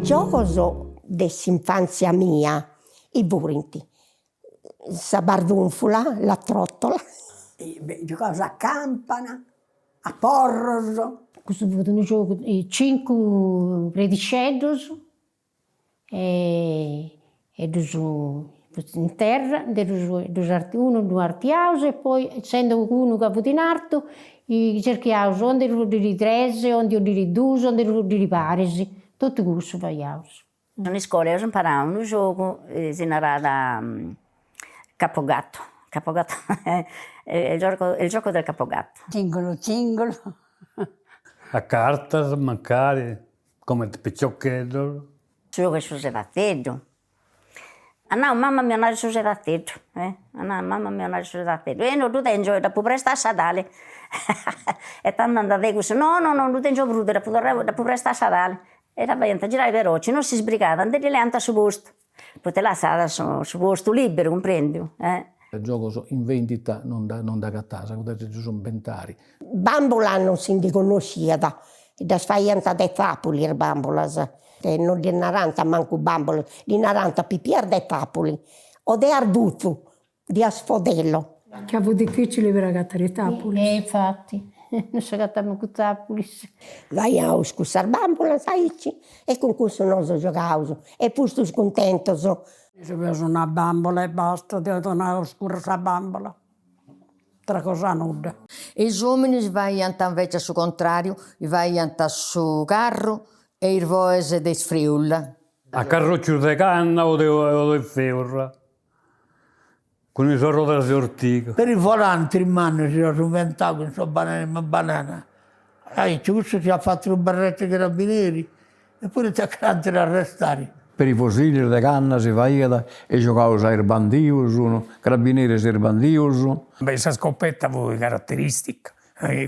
Gioco dell'infanzia mia, i burinti, la bardunfula, la trottola. Giocavo a campana, a porros. Questo un gioco di 5 redicellos e in terra, uno due artiaus e poi, essendo uno che ha avuto in arto, cerchiamo onde di 3, onde di 2, onde di paresi. Tutto questo facciamo. Na escola eu imparava no jogo, si narrava Capogatto. Capogatto è il gioco del Capogatto. Cingolo, cingolo. A cartas, mancare, come il piccioccheddo. Gioco sul sedatteggio. No, mamma mia, non è sul sedatteggio. No, mamma mia, non è sul sedatteggio. E non tu tengo, dopo presta a sadale. E tanto andate così, no, non tengo brutto, dopo presta a sadale. E la gente girava veloce, non si sbrigava, andare lenta su posto. Poi te la sada su posto libero, comprendi? Il gioco in vendita non da casa, ci sono ventari. Bambola non si riconosceva, da sfaianta dei tapoli le bambolas. Non di naranta manco bambola, di naranta pipier dei tapoli. O de arduto, di asfodello. Che avevo difficile per ragattare i tapoli. Infatti. Non si gattavano con tapoli. Vai a scussar bambola, sai? E con questo non si giocava. E poi sto scontento. Se vedo una bambola e basta, devo tornare a scurare la bambola. Tra cosa nuda. E gli uomini vanno invece sul contrario, vanno sul carro e il voce di sfriulla. A carroccio di canna o di ferro, con i sorro della sortica. Per i volanti in mano si sono inventato con questa banana. Questo ci ha fatto un barretto dei carabinieri e poi ti accanto a arrestare. Per i fucili di canna si faceva e giocava ai bandius, carabinieri si bandius. Questa scoppetta fu caratteristica,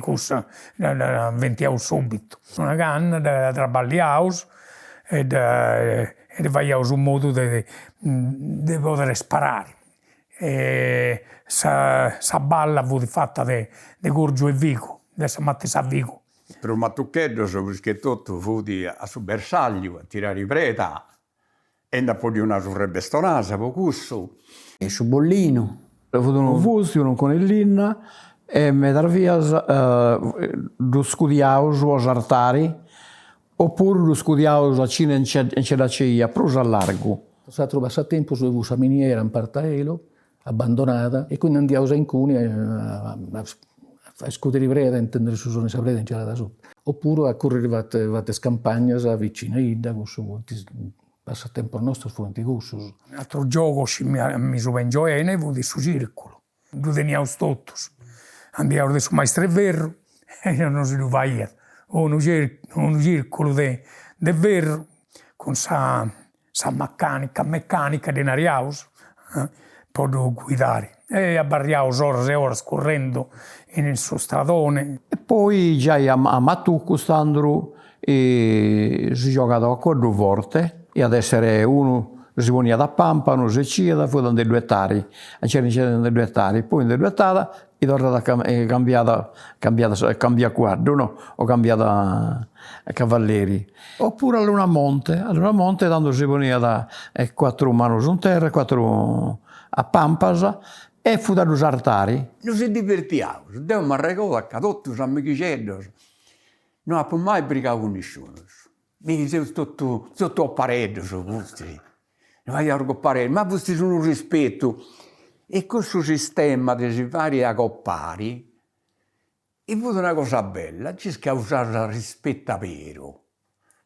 questa la inventiamo subito. Una canna da trabagliamo e facciamo un modo di poter sparare. Sa balla fu fatta di Gorgio e Vico, adesso Mattesa a Vico. Per un mattucchetto, perché tutto fu a su bersaglio, a tirare i preta. E dopo di una surrebestonasa, per questo. E su bollino. Ho avuto un fusto, un connellina e mi via lo scudiavo su artari oppure lo scudiavo a cina in c'è la ceia, prusa a largo. Sono trovato a tempo su questa miniera in Partaelo, abbandonata, e quindi andiamo in Cuni a scudere i preti, a intendere su sono saprete in c'era da sotto. Oppure a correre vatte scampagne vicino a Ida, con su passatempo nostro fu anticusso. Un altro gioco mi sono fu di su circolo. Lo teniamo tutto. Andiamo su maestro e verro e non si lo faceva. Un circolo di verro con sa meccanica di nariaus per guidare. E abbarriamo ore e ore scorrendo nel suo stradone. E poi già a Mattucco stando si giocava a 4 volte. E ad essere uno si poneva da Pampa, uno si cida, poi da 2 ettari, c'erano 2 ettari, poi in 2 ettari è tornata cambia quadro, no? O cambiata a cavalleri. Oppure a Luna Monte tanto si poneva da 4 mani su terra, 4 a Pampas, e fu da 2 altari. Noi si divertiamo, abbiamo arrecato a tutti i amichetti, non abbiamo mai brigato con nessuno. Mi siamo sotto a pareggio su questi, ma questi sono un rispetto. E questo sistema di si fare a coppari è una cosa bella, ci si causa rispetto vero.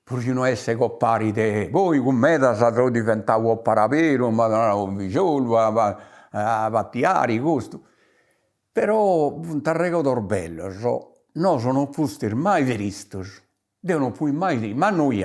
Pur di non essere coppari te, voi con me da sarò diventato coppara vero, ma non ho a battiare questo. Però un tarregato bello, no sono posti mai visti. Devono poi mai dire, ma noi